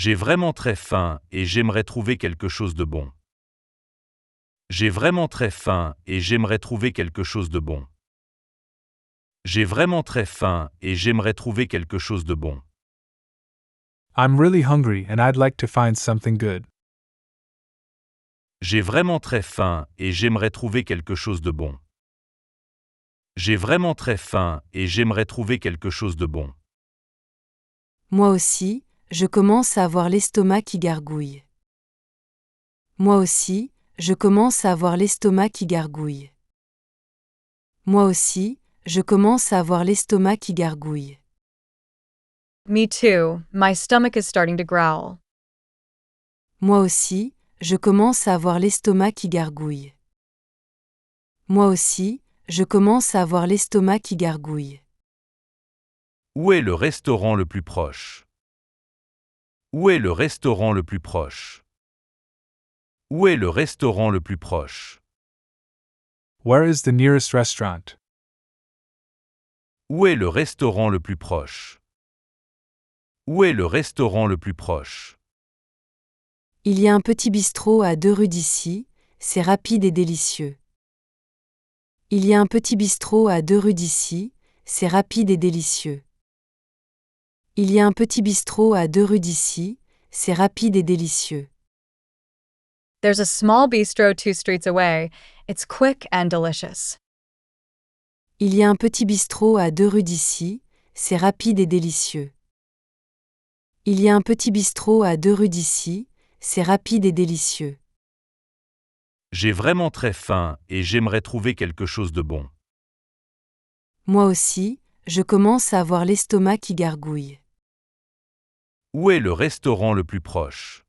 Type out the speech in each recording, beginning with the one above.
J'ai vraiment très faim et j'aimerais trouver quelque chose de bon. J'ai vraiment très faim et j'aimerais trouver quelque chose de bon. J'ai vraiment très faim et j'aimerais trouver quelque chose de bon. I'm really hungry and I'd like to find something good. J'ai vraiment très faim et j'aimerais trouver quelque chose de bon. J'ai vraiment très faim et j'aimerais trouver quelque chose de bon. Moi aussi, je commence à avoir l'estomac qui gargouille. Moi aussi, je commence à avoir l'estomac qui gargouille. Moi aussi, je commence à avoir l'estomac qui gargouille. Me too, my stomach is starting to growl. Moi aussi, je commence à avoir l'estomac qui gargouille. Moi aussi, je commence à avoir l'estomac qui gargouille. Où est le restaurant le plus proche? Où est le restaurant le plus proche? Où est le restaurant le plus proche? Where is the nearest restaurant? Où est le restaurant le plus proche? Où est le restaurant le plus proche? Il y a un petit bistrot à 2 rues d'ici, c'est rapide et délicieux. Il y a un petit bistrot à 2 rues d'ici, c'est rapide et délicieux. Il y a un petit bistrot à 2 rues d'ici, c'est rapide et délicieux. There's a small bistro 2 streets away. It's quick and delicious. Il y a un petit bistrot à 2 rues d'ici, c'est rapide et délicieux. Il y a un petit bistrot à 2 rues d'ici, c'est rapide et délicieux. J'ai vraiment très faim et j'aimerais trouver quelque chose de bon. Moi aussi, je commence à avoir l'estomac qui gargouille. Où est le restaurant le plus proche?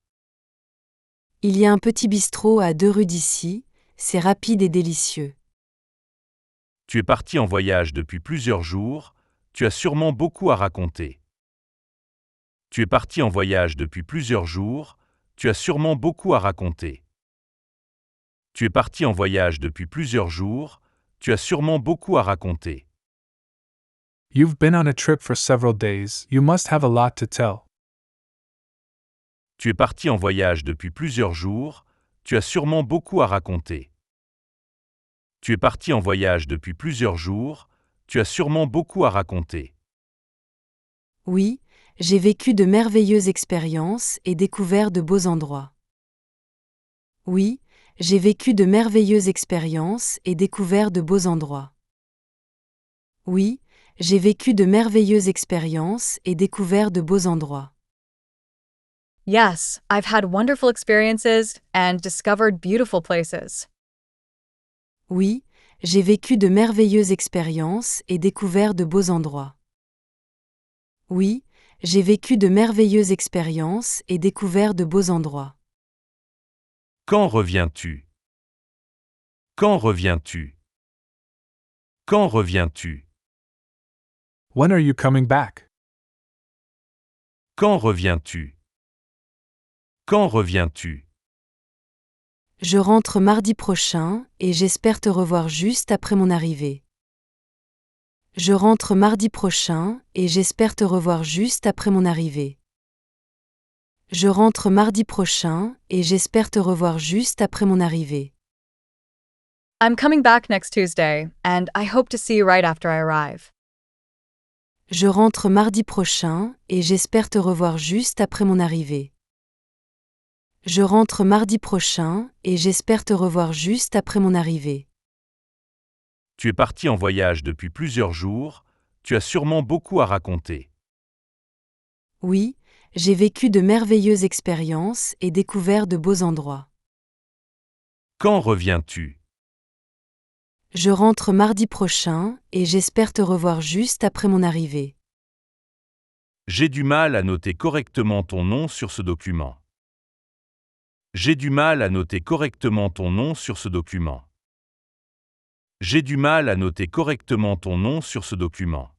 Il y a un petit bistrot à 2 rues d'ici, c'est rapide et délicieux. Tu es parti en voyage depuis plusieurs jours, tu as sûrement beaucoup à raconter. Tu es parti en voyage depuis plusieurs jours, tu as sûrement beaucoup à raconter. Tu es parti en voyage depuis plusieurs jours, tu as sûrement beaucoup à raconter. You've been on a trip for several days, you must have a lot to tell. Tu es parti en voyage depuis plusieurs jours, tu as sûrement beaucoup à raconter. Tu es parti en voyage depuis plusieurs jours, tu as sûrement beaucoup à raconter. Oui, j'ai vécu de merveilleuses expériences et découvert de beaux endroits. Oui, j'ai vécu de merveilleuses expériences et découvert de beaux endroits. Oui, j'ai vécu de merveilleuses expériences et découvert de beaux endroits. Yes, I've had wonderful experiences and discovered beautiful places. Oui, j'ai vécu de merveilleuses expériences et découvert de beaux endroits. Oui, j'ai vécu de merveilleuses expériences et découvert de beaux endroits. Quand reviens-tu? Quand reviens-tu? Quand reviens-tu? When are you coming back? Quand reviens-tu? Quand reviens-tu? Je rentre mardi prochain et j'espère te revoir juste après mon arrivée. Je rentre mardi prochain et j'espère te revoir juste après mon arrivée. Je rentre mardi prochain et j'espère te revoir juste après mon arrivée. I'm coming back next Tuesday, and I hope to see you right after I arrive. Je rentre mardi prochain et j'espère te revoir juste après mon arrivée. Je rentre mardi prochain et j'espère te revoir juste après mon arrivée. Tu es parti en voyage depuis plusieurs jours, tu as sûrement beaucoup à raconter. Oui, j'ai vécu de merveilleuses expériences et découvert de beaux endroits. Quand reviens-tu? Je rentre mardi prochain et j'espère te revoir juste après mon arrivée. J'ai du mal à noter correctement ton nom sur ce document. J'ai du mal à noter correctement ton nom sur ce document. J'ai du mal à noter correctement ton nom sur ce document.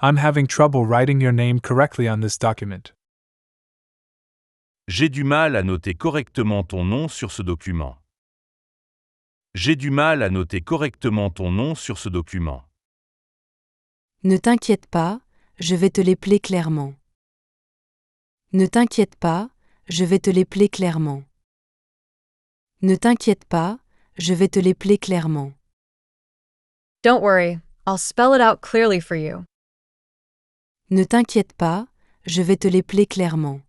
I'm having trouble writing your name correctly on this document. J'ai du mal à noter correctement ton nom sur ce document. J'ai du mal à noter correctement ton nom sur ce document. Ne t'inquiète pas, je vais te l'épeler clairement. Ne t'inquiète pas, je vais te l'épeler clairement. Ne t'inquiète pas, je vais te l'épeler clairement. Don't worry, I'll spell it out clearly for you. Ne t'inquiète pas, je vais te l'épeler clairement.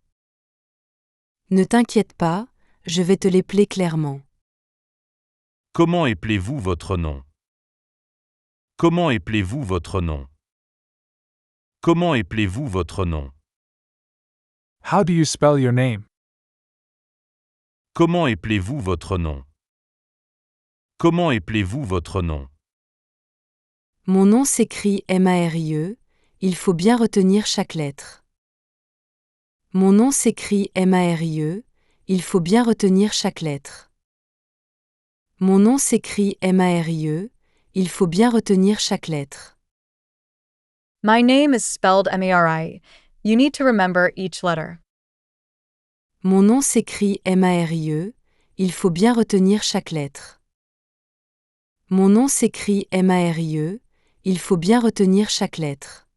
Ne t'inquiète pas, je vais te l'épeler clairement. Comment appelez-vous votre nom? Comment appelez-vous votre nom? Comment appelez-vous votre nom? How do you spell your name? Comment appelez-vous votre nom? Comment appelez-vous votre nom? Mon nom s'écrit Marie, il faut bien retenir chaque lettre. Mon nom s'écrit Marie, il faut bien retenir chaque lettre. Mon nom s'écrit Marie, il faut bien retenir chaque lettre. My name is spelled Mari. You need to remember each letter. Mon nom s'écrit Marie, il faut bien retenir chaque lettre. Mon nom s'écrit Marie, il faut bien retenir chaque lettre.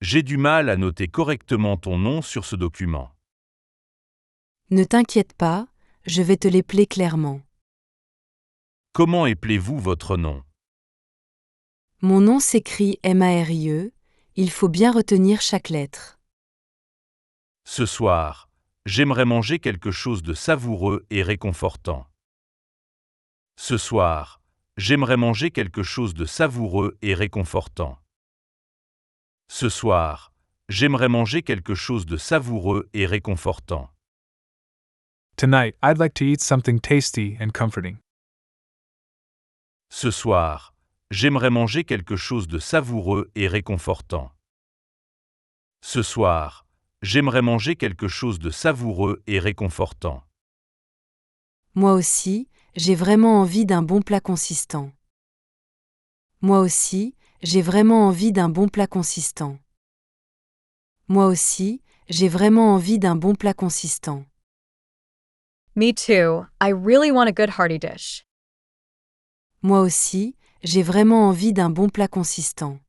J'ai du mal à noter correctement ton nom sur ce document. Ne t'inquiète pas, je vais te l'épeler clairement. Comment appelez-vous votre nom? Mon nom s'écrit Marie, il faut bien retenir chaque lettre. Ce soir, j'aimerais manger quelque chose de savoureux et réconfortant. Ce soir, j'aimerais manger quelque chose de savoureux et réconfortant. Ce soir, j'aimerais manger quelque chose de savoureux et réconfortant. Tonight, I'd like to eat something tasty and comforting. Ce soir, j'aimerais manger quelque chose de savoureux et réconfortant. Ce soir, j'aimerais manger quelque chose de savoureux et réconfortant. Moi aussi, j'ai vraiment envie d'un bon plat consistant. Moi aussi, j'ai vraiment envie d'un bon plat consistant. Moi aussi, j'ai vraiment envie d'un bon plat consistant. Me too, I really want a good hearty dish. Moi aussi, j'ai vraiment envie d'un bon plat consistant.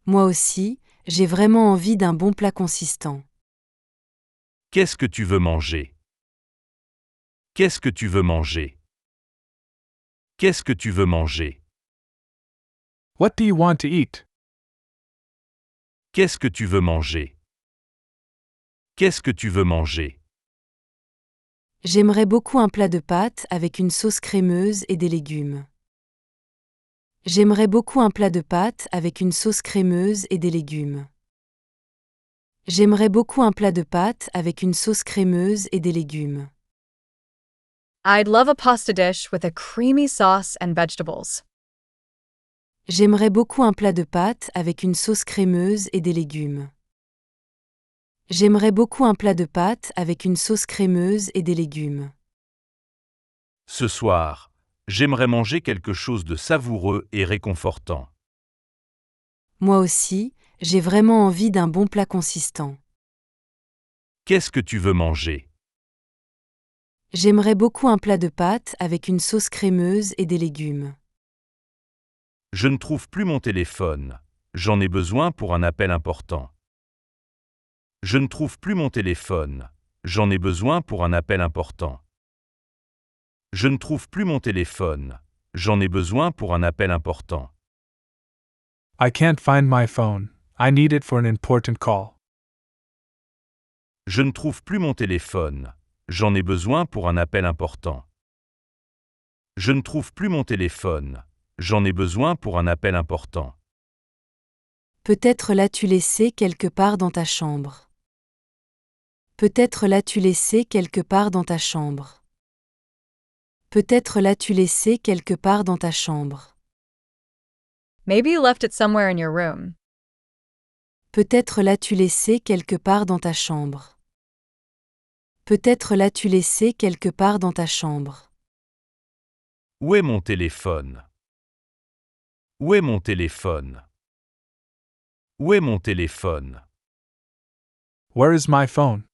Moi aussi, j'ai vraiment envie d'un bon plat consistant. Qu'est-ce que tu veux manger? Qu'est-ce que tu veux manger? Qu'est-ce que tu veux manger? What do you want to eat? Qu'est-ce que tu veux manger? Qu'est-ce que tu veux manger? J'aimerais beaucoup un plat de pâtes avec une sauce crémeuse et des légumes. J'aimerais beaucoup un plat de pâtes avec une sauce crémeuse et des légumes. J'aimerais beaucoup un plat de pâtes avec une sauce crémeuse et des légumes. I'd love a pasta dish with a creamy sauce and vegetables. J'aimerais beaucoup un plat de pâtes avec une sauce crémeuse et des légumes. J'aimerais beaucoup un plat de pâtes avec une sauce crémeuse et des légumes. Ce soir, j'aimerais manger quelque chose de savoureux et réconfortant. Moi aussi, j'ai vraiment envie d'un bon plat consistant. Qu'est-ce que tu veux manger? J'aimerais beaucoup un plat de pâtes avec une sauce crémeuse et des légumes. Je ne trouve plus mon téléphone. J'en ai besoin pour un appel important. Je ne trouve plus mon téléphone. J'en ai besoin pour un appel important. Je ne trouve plus mon téléphone. J'en ai besoin pour un appel important. I can't find my phone. I need it for an important call. Je ne trouve plus mon téléphone. J'en ai besoin pour un appel important. Je ne trouve plus mon téléphone. J'en ai besoin pour un appel important. Peut-être l'as-tu laissé quelque part dans ta chambre. Peut-être l'as-tu laissé quelque part dans ta chambre. Peut-être l'as-tu laissé quelque part dans ta chambre. Maybe you left it somewhere in your room. Peut-être l'as-tu laissé quelque part dans ta chambre. Peut-être l'as-tu laissé quelque part dans ta chambre. Où est mon téléphone? Où est mon téléphone? Où est mon téléphone? Where is my phone?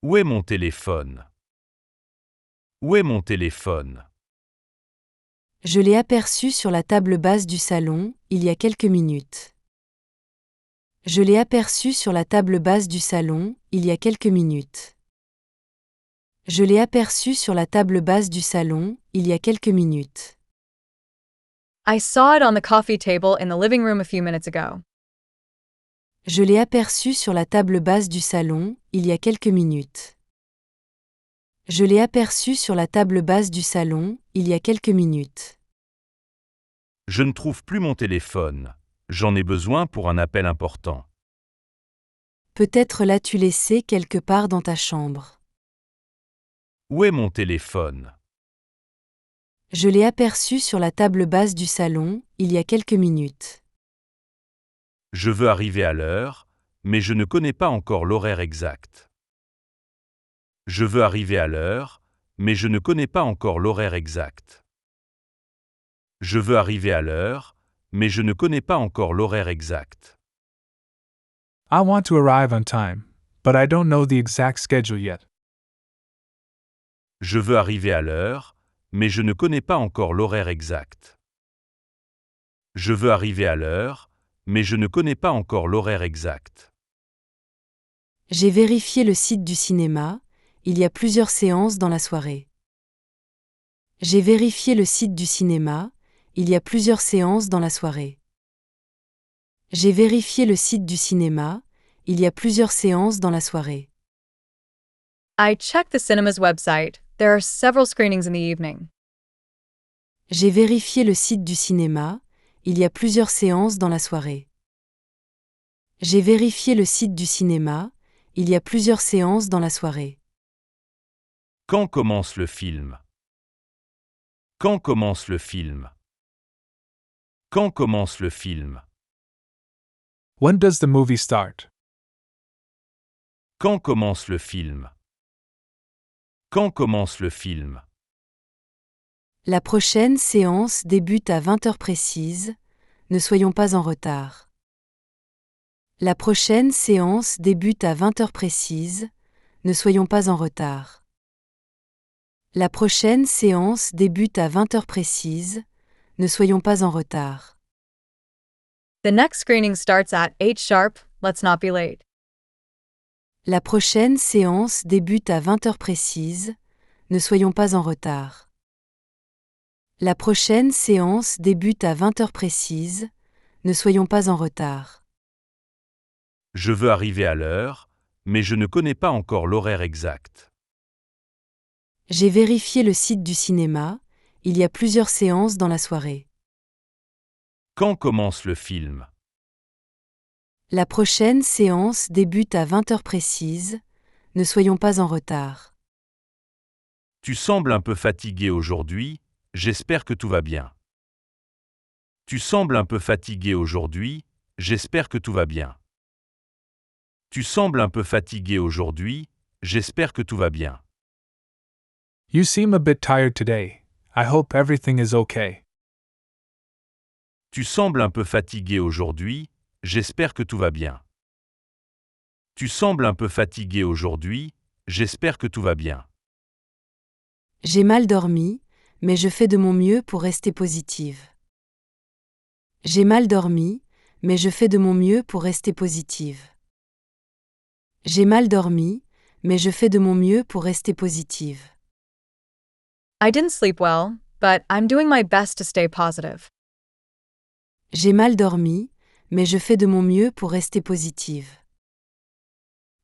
Où est mon téléphone? Où est mon téléphone? Je l'ai aperçu sur la table basse du salon, il y a quelques minutes. Je l'ai aperçu sur la table basse du salon, il y a quelques minutes. Je l'ai aperçu sur la table basse du salon, il y a quelques minutes. I saw it on the coffee table in the living room a few minutes ago. Je l'ai aperçu sur la table basse du salon, il y a quelques minutes. Je l'ai aperçu sur la table basse du salon, il y a quelques minutes. Je ne trouve plus mon téléphone. J'en ai besoin pour un appel important. Peut-être l'as-tu laissé quelque part dans ta chambre. Où est mon téléphone? Je l'ai aperçu sur la table basse du salon, il y a quelques minutes. Je veux arriver à l'heure, mais je ne connais pas encore l'horaire exact. Je veux arriver à l'heure, mais je ne connais pas encore l'horaire exact. Je veux arriver à l'heure, mais je ne connais pas encore l'horaire exact. I want to arrive on time, but I don't know the exact schedule yet. Je veux arriver à l'heure, mais je ne connais pas encore l'horaire exact. Je veux arriver à l'heure, mais je ne connais pas encore l'horaire exact. J'ai vérifié le site du cinéma, il y a plusieurs séances dans la soirée. J'ai vérifié le site du cinéma, il y a plusieurs séances dans la soirée. J'ai vérifié le site du cinéma, il y a plusieurs séances dans la soirée. I checked the cinema's website. There are several screenings in the evening. J'ai vérifié le site du cinéma, il y a plusieurs séances dans la soirée. J'ai vérifié le site du cinéma, il y a plusieurs séances dans la soirée. Quand commence le film? Quand commence le film? Quand commence le film? When does the movie start? Quand commence le film? Quand commence le film? La prochaine séance débute à 20h précise, ne soyons pas en retard. La prochaine séance débute à 20h précise, ne soyons pas en retard. La prochaine séance débute à 20h précise, ne soyons pas en retard. The next screening starts at 8 sharp. Let's not be late. La prochaine séance débute à 20h précise, ne soyons pas en retard. La prochaine séance débute à 20h précise, ne soyons pas en retard. Je veux arriver à l'heure, mais je ne connais pas encore l'horaire exact. J'ai vérifié le site du cinéma, il y a plusieurs séances dans la soirée. Quand commence le film? La prochaine séance débute à 20h précise, ne soyons pas en retard. Tu sembles un peu fatigué aujourd'hui, j'espère que tout va bien. Tu sembles un peu fatigué aujourd'hui, j'espère que tout va bien. Tu sembles un peu fatigué aujourd'hui, j'espère que tout va bien. You seem a bit tired today. I hope everything is okay. Tu sembles un peu fatigué aujourd'hui, j'espère que tout va bien. Tu sembles un peu fatigué aujourd'hui, j'espère que tout va bien. J'ai mal dormi, mais je fais de mon mieux pour rester positive. J'ai mal dormi, mais je fais de mon mieux pour rester positive. J'ai mal dormi, mais je fais de mon mieux pour rester positive. I didn't sleep well, but I'm doing my best to stay positive. J'ai mal dormi, mais je fais de mon mieux pour rester positive.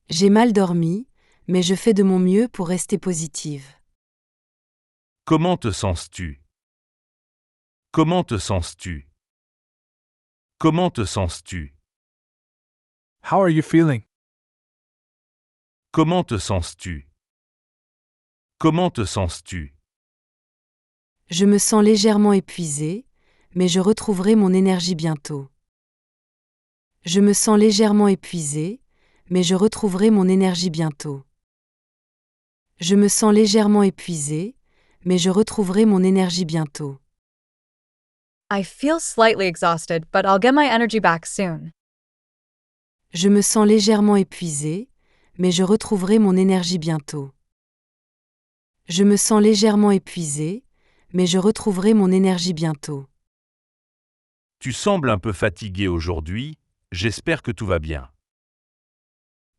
J'ai mal dormi, mais je fais de mon mieux pour rester positive. Comment te sens-tu? Comment te sens-tu? Comment te sens-tu? How are you feeling? Comment te sens-tu? Comment te sens-tu? Je me sens légèrement épuisée, mais je retrouverai mon énergie bientôt. Je me sens légèrement épuisée, mais je retrouverai mon énergie bientôt. Je me sens légèrement épuisée, mais je retrouverai mon énergie bientôt. I feel slightly exhausted, but I'll get my energy back soon. Je me sens légèrement épuisée, mais je retrouverai mon énergie bientôt. Je me sens légèrement épuisée, mais je retrouverai mon énergie bientôt. Tu sembles un peu fatigué aujourd'hui, j'espère que tout va bien.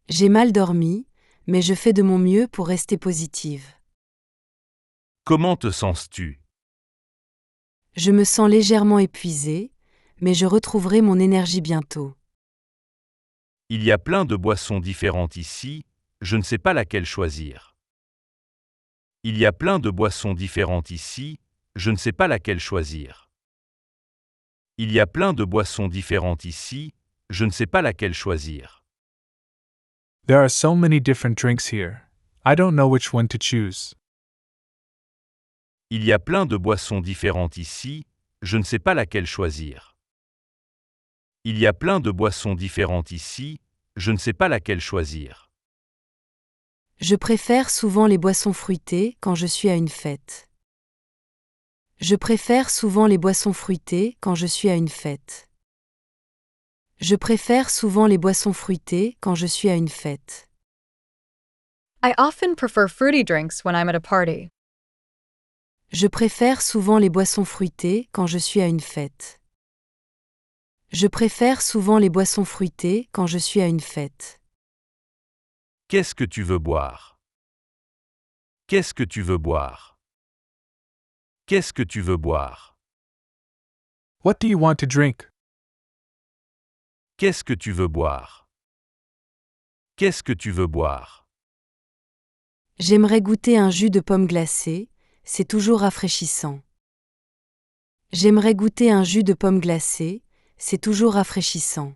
J'ai mal dormi, mais je fais de mon mieux pour rester positive. Comment te sens-tu? Je me sens légèrement épuisée, mais je retrouverai mon énergie bientôt. Il y a plein de boissons différentes ici, je ne sais pas laquelle choisir. Il y a plein de boissons différentes ici, je ne sais pas laquelle choisir. Il y a plein de boissons différentes ici, je ne sais pas laquelle choisir. There are so many different drinks here. I don't know which one to choose. Il y a plein de boissons différentes ici, je ne sais pas laquelle choisir. Il y a plein de boissons différentes ici, je ne sais pas laquelle choisir. Je préfère souvent les boissons fruitées quand je suis à une fête. Je préfère souvent les boissons fruitées quand je suis à une fête. Je préfère souvent les boissons fruitées quand je suis à une fête. I often prefer fruity drinks when I'm at a party. Je préfère souvent les boissons fruitées quand je suis à une fête. Je préfère souvent les boissons fruitées quand je suis à une fête. Qu'est-ce que tu veux boire? Qu'est-ce que tu veux boire? Qu'est-ce que tu veux boire? What do you want to drink? Qu'est-ce que tu veux boire? Qu'est-ce que tu veux boire? J'aimerais goûter un jus de pomme glacé, c'est toujours rafraîchissant. J'aimerais goûter un jus de pomme glacé, c'est toujours rafraîchissant.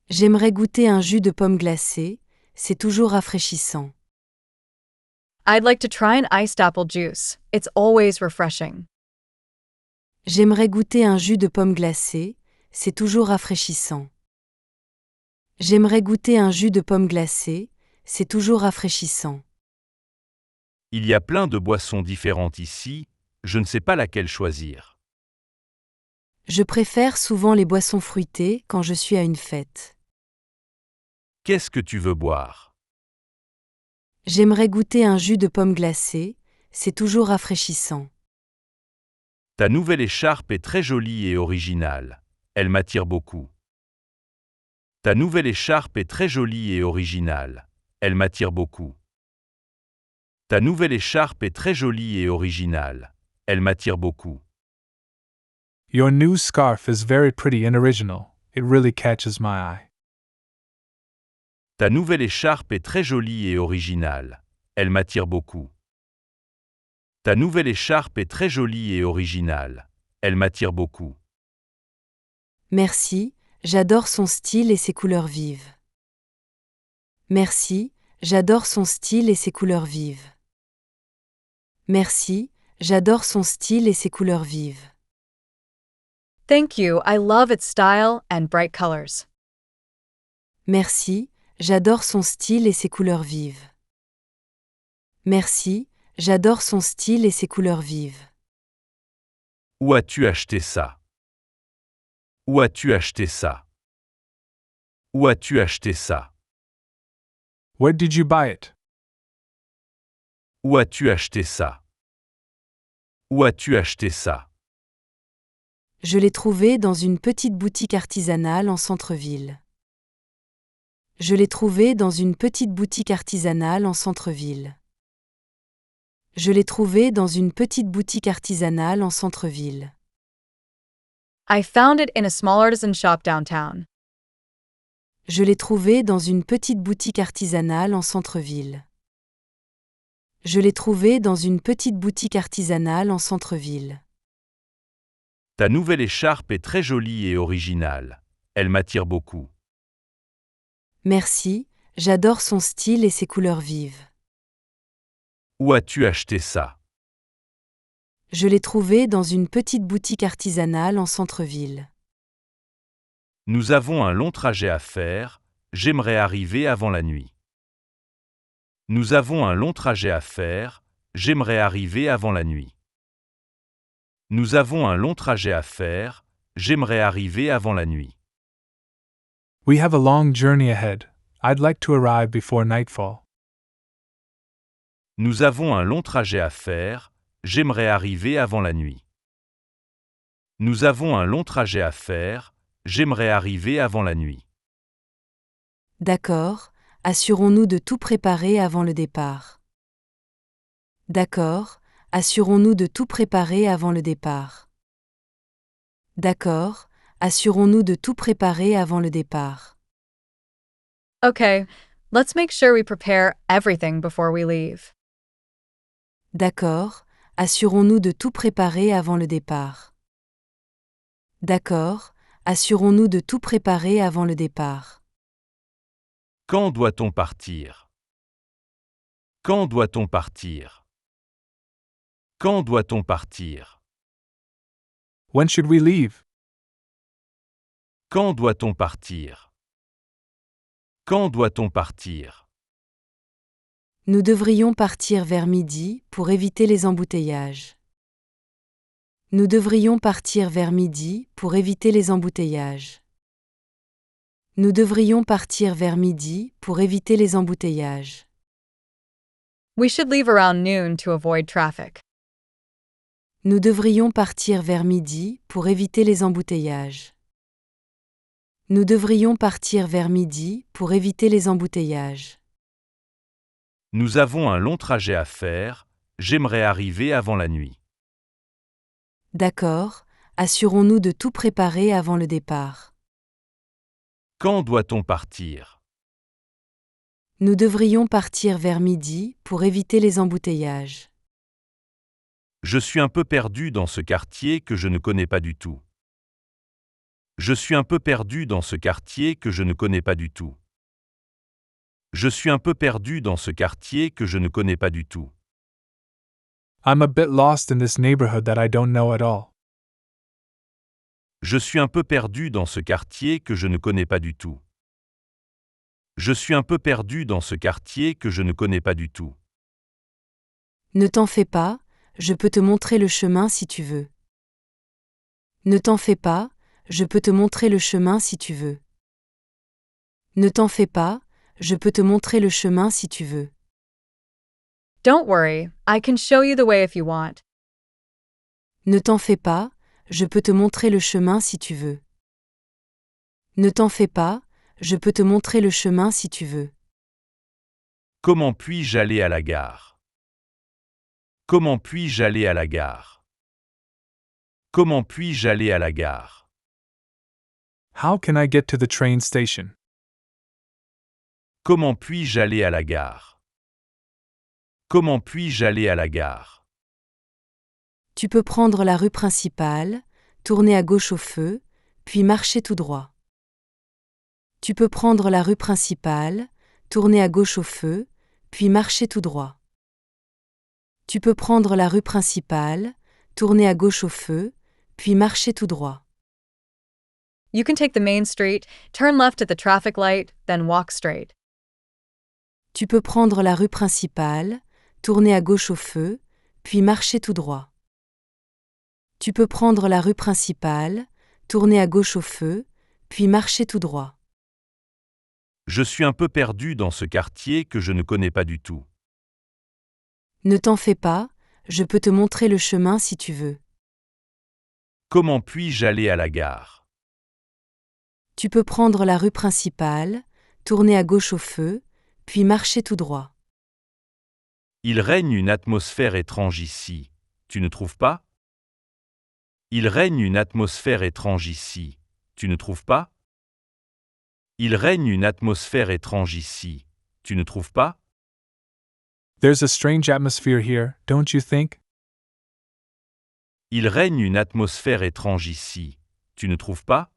J'aimerais goûter un jus de pomme glacé, c'est toujours rafraîchissant. I'd like to try an iced apple juice. It's always refreshing. J'aimerais goûter un jus de pomme glacé, c'est toujours rafraîchissant. J'aimerais goûter un jus de pomme glacé, c'est toujours rafraîchissant. Il y a plein de boissons différentes ici, je ne sais pas laquelle choisir. Je préfère souvent les boissons fruitées quand je suis à une fête. Qu'est-ce que tu veux boire? J'aimerais goûter un jus de pomme glacé, c'est toujours rafraîchissant. Ta nouvelle écharpe est très jolie et originale. Elle m'attire beaucoup. Ta nouvelle écharpe est très jolie et originale. Elle m'attire beaucoup. Ta nouvelle écharpe est très jolie et originale. Elle m'attire beaucoup. Your new scarf is very pretty and original. It really catches my eye. Ta nouvelle écharpe est très jolie et originale. Elle m'attire beaucoup. Ta nouvelle écharpe est très jolie et originale. Elle m'attire beaucoup. Merci, j'adore son style et ses couleurs vives. Merci, j'adore son style et ses couleurs vives. Merci, j'adore son style et ses couleurs vives. Thank you, I love its style and bright colors. Merci, j'adore son style et ses couleurs vives. Merci, j'adore son style et ses couleurs vives. Où as-tu acheté ça? Où as-tu acheté ça? Où as-tu acheté ça? Where did you buy it? Où as-tu acheté ça? Où as-tu acheté ça? Je l'ai trouvé dans une petite boutique artisanale en centre-ville. Je l'ai trouvé dans une petite boutique artisanale en centre-ville. Je l'ai trouvé dans une petite boutique artisanale en centre-ville. I found it in a small artisan shop downtown. Je l'ai trouvé dans une petite boutique artisanale en centre-ville. Je l'ai trouvé dans une petite boutique artisanale en centre-ville. Ta nouvelle écharpe est très jolie et originale. Elle m'attire beaucoup. Merci, j'adore son style et ses couleurs vives. Où as-tu acheté ça? Je l'ai trouvé dans une petite boutique artisanale en centre-ville. Nous avons un long trajet à faire, j'aimerais arriver avant la nuit. Nous avons un long trajet à faire, j'aimerais arriver avant la nuit. Nous avons un long trajet à faire, j'aimerais arriver avant la nuit. We have a long journey ahead. I'd like to arrive before nightfall. Nous avons un long trajet à faire, j'aimerais arriver avant la nuit. Nous avons un long trajet à faire, J'aimerais arriver avant la nuit. D'accord, assurons-nous de tout préparer avant le départ. D'accord, assurons-nous de tout préparer avant le départ. D'accord, assurons-nous de tout préparer avant le départ. Okay, let's make sure we prepare everything before we leave. D'accord, assurons-nous de tout préparer avant le départ. D'accord, assurons-nous de tout préparer avant le départ. Quand doit-on partir? Quand doit-on partir? Quand doit-on partir? When should we leave? Quand doit-on partir? Quand doit-on partir? Nous devrions partir vers midi pour éviter les embouteillages. Nous devrions partir vers midi pour éviter les embouteillages. Nous devrions partir vers midi pour éviter les embouteillages. We should leave around noon to avoid traffic. Nous devrions partir vers midi pour éviter les embouteillages. Nous devrions partir vers midi pour éviter les embouteillages. Nous avons un long trajet à faire, j'aimerais arriver avant la nuit. D'accord, assurons-nous de tout préparer avant le départ. Quand doit-on partir? Nous devrions partir vers midi pour éviter les embouteillages. Je suis un peu perdu dans ce quartier que je ne connais pas du tout. Je suis un peu perdu dans ce quartier que je ne connais pas du tout. Je suis un peu perdu dans ce quartier que je ne connais pas du tout. I'm a bit lost in this neighborhood that I don't know at all. Je suis un peu perdu dans ce quartier que je ne connais pas du tout. Je suis un peu perdu dans ce quartier que je ne connais pas du tout. Ne t'en fais pas, je peux te montrer le chemin si tu veux. Ne t'en fais pas, je peux te montrer le chemin si tu veux. Ne t'en fais pas, je peux te montrer le chemin si tu veux. Don't worry, I can show you the way if you want. Ne t'en fais pas, je peux te montrer le chemin si tu veux. Ne t'en fais pas, je peux te montrer le chemin si tu veux. Comment puis-je aller à la gare? Comment puis-je aller à la gare? Comment puis-je aller à la gare? How can I get to the train station? Comment puis-je aller à la gare? Comment puis-je aller à la gare? Tu peux prendre la rue principale, tourner à gauche au feu, puis marcher tout droit. Tu peux prendre la rue principale, tourner à gauche au feu, puis marcher tout droit. Tu peux prendre la rue principale, tourner à gauche au feu, puis marcher tout droit. You can take the main street, turn left at the traffic light, then walk straight. Tu peux prendre la rue principale, tourner à gauche au feu, puis marcher tout droit. Tu peux prendre la rue principale, tourner à gauche au feu, puis marcher tout droit. Je suis un peu perdu dans ce quartier que je ne connais pas du tout. Ne t'en fais pas, je peux te montrer le chemin si tu veux. Comment puis-je aller à la gare? Tu peux prendre la rue principale, tourner à gauche au feu, puis marcher tout droit. Il règne une atmosphère étrange ici, tu ne trouves pas? Il règne une atmosphère étrange ici, tu ne trouves pas? Il règne une atmosphère étrange ici, tu ne trouves pas? There's a strange atmosphere here, don't you think? Il règne une atmosphère étrange ici, tu ne trouves pas?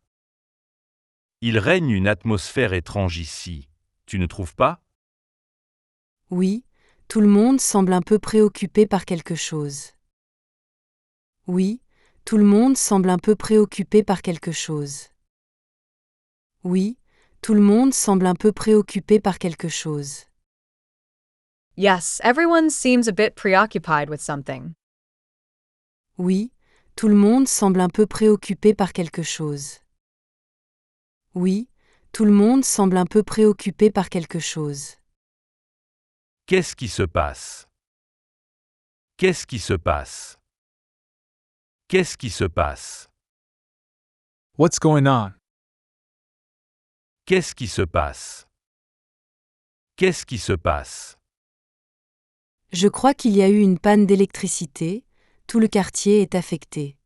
Il règne une atmosphère étrange ici, tu ne trouves pas? Oui, tout le monde semble un peu préoccupé par quelque chose. Oui, tout le monde semble un peu préoccupé par quelque chose. Oui, tout le monde semble un peu préoccupé par quelque chose. Yes, everyone seems a bit preoccupied with something. Oui, tout le monde semble un peu préoccupé par quelque chose. Oui, tout le monde semble un peu préoccupé par quelque chose. Qu'est-ce qui se passe? Qu'est-ce qui se passe? Qu'est-ce qui se passe? What's going on? Qu'est-ce qui se passe? Qu'est-ce qui se passe? Je crois qu'il y a eu une panne d'électricité, tout le quartier est affecté.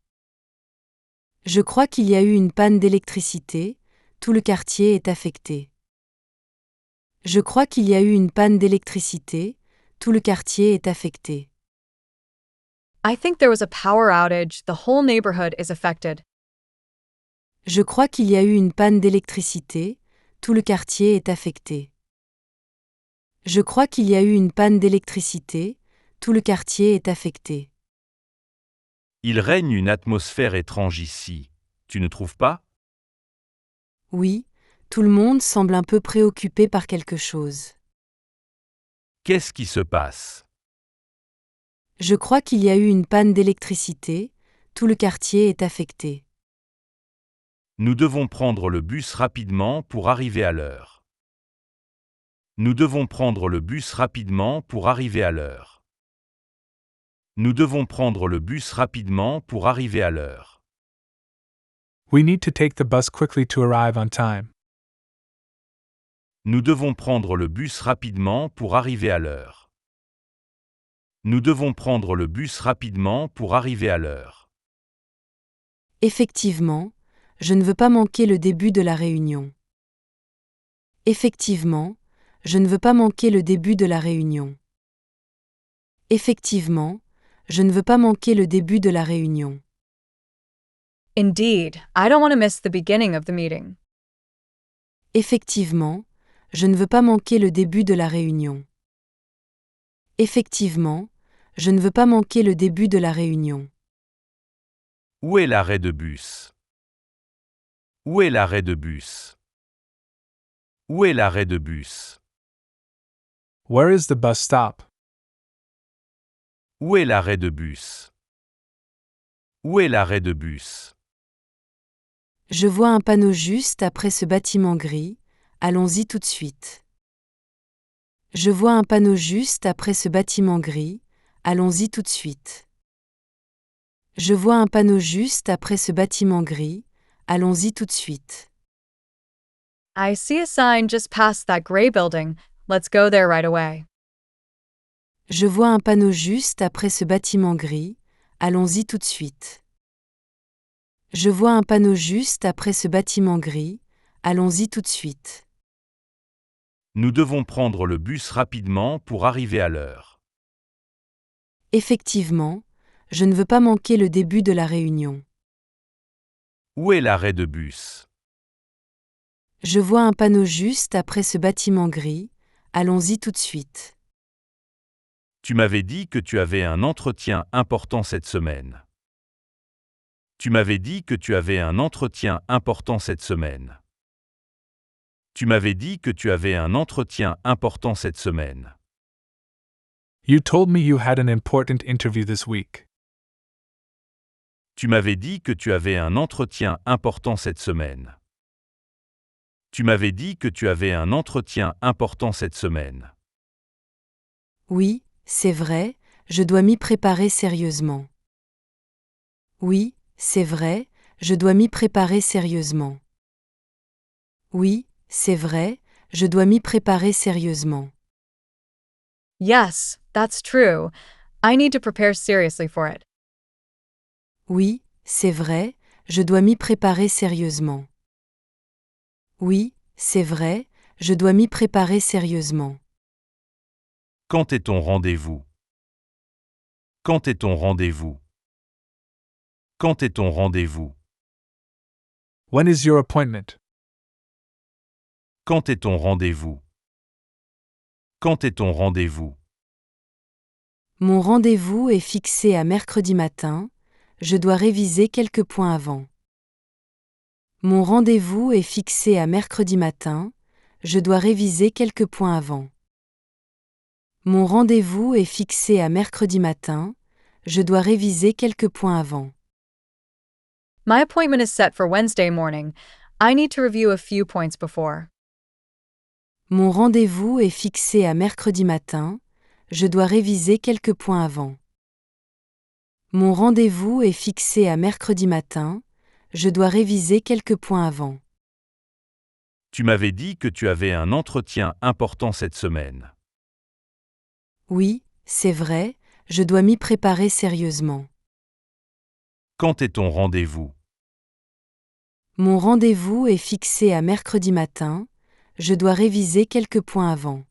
Je crois qu'il y a eu une panne d'électricité, tout le quartier est affecté. Je crois qu'il y a eu une panne d'électricité, tout le quartier est affecté. I think there was a power outage, the whole neighborhood is affected. Je crois qu'il y a eu une panne d'électricité, tout le quartier est affecté. Je crois qu'il y a eu une panne d'électricité, tout le quartier est affecté. Il règne une atmosphère étrange ici, tu ne trouves pas? Oui, tout le monde semble un peu préoccupé par quelque chose. Qu'est-ce qui se passe? Je crois qu'il y a eu une panne d'électricité, tout le quartier est affecté. Nous devons prendre le bus rapidement pour arriver à l'heure. Nous devons prendre le bus rapidement pour arriver à l'heure. Nous devons prendre le bus rapidement pour arriver à l'heure. We need to take the bus quickly to arrive on time. Nous devons prendre le bus rapidement pour arriver à l'heure. Nous devons prendre le bus rapidement pour arriver à l'heure. Effectivement, je ne veux pas manquer le début de la réunion. Effectivement, je ne veux pas manquer le début de la réunion. Effectivement, je ne veux pas manquer le début de la réunion. Indeed, I don't want to miss the beginning of the meeting. Effectivement, je ne veux pas manquer le début de la réunion. Effectivement, je ne veux pas manquer le début de la réunion. Où est l'arrêt de bus? Où est l'arrêt de bus? Où est l'arrêt de bus? Where is the bus stop? Où est l'arrêt de bus? Où est l'arrêt de bus? Je vois un panneau juste après ce bâtiment gris, allons-y tout de suite. Je vois un panneau juste après ce bâtiment gris, allons-y tout de suite. Je vois un panneau juste après ce bâtiment gris, allons-y tout de suite. I see a sign just past that gray building. Let's go there right away. Je vois un panneau juste après ce bâtiment gris, allons-y tout de suite. Je vois un panneau juste après ce bâtiment gris, allons-y tout de suite. Nous devons prendre le bus rapidement pour arriver à l'heure. Effectivement, je ne veux pas manquer le début de la réunion. Où est l'arrêt de bus? Je vois un panneau juste après ce bâtiment gris, allons-y tout de suite. Tu m'avais dit que tu avais un entretien important cette semaine. Tu m'avais dit que tu avais un entretien important cette semaine. Tu m'avais dit que tu avais un entretien important cette semaine. You told me you had an important interview this week. Tu m'avais dit que tu avais un entretien important cette semaine. Tu m'avais dit que tu avais un entretien important cette semaine. Oui, c'est vrai, je dois m'y préparer sérieusement. Oui, c'est vrai, je dois m'y préparer sérieusement. Oui, c'est vrai, je dois m'y préparer sérieusement. Yes, that's true. I need to prepare seriously for it. Oui, c'est vrai, je dois m'y préparer sérieusement. Oui, c'est vrai, je dois m'y préparer sérieusement. Quand est ton rendez-vous? Quand est ton rendez-vous? Quand est ton rendez-vous? When is your appointment? Quand est ton rendez-vous? Quand est ton rendez-vous? Mon rendez-vous est fixé à mercredi matin, je dois réviser quelques points avant. Mon rendez-vous est fixé à mercredi matin, je dois réviser quelques points avant. Mon rendez-vous est fixé à mercredi matin, je dois réviser quelques points avant. My appointment is set for Wednesday morning. I need to review a few points before. Mon rendez-vous est fixé à mercredi matin, je dois réviser quelques points avant. Mon rendez-vous est fixé à mercredi matin, je dois réviser quelques points avant. Tu m'avais dit que tu avais un entretien important cette semaine. Oui, c'est vrai, je dois m'y préparer sérieusement. Quand est ton rendez-vous? Mon rendez-vous est fixé à mercredi matin, je dois réviser quelques points avant.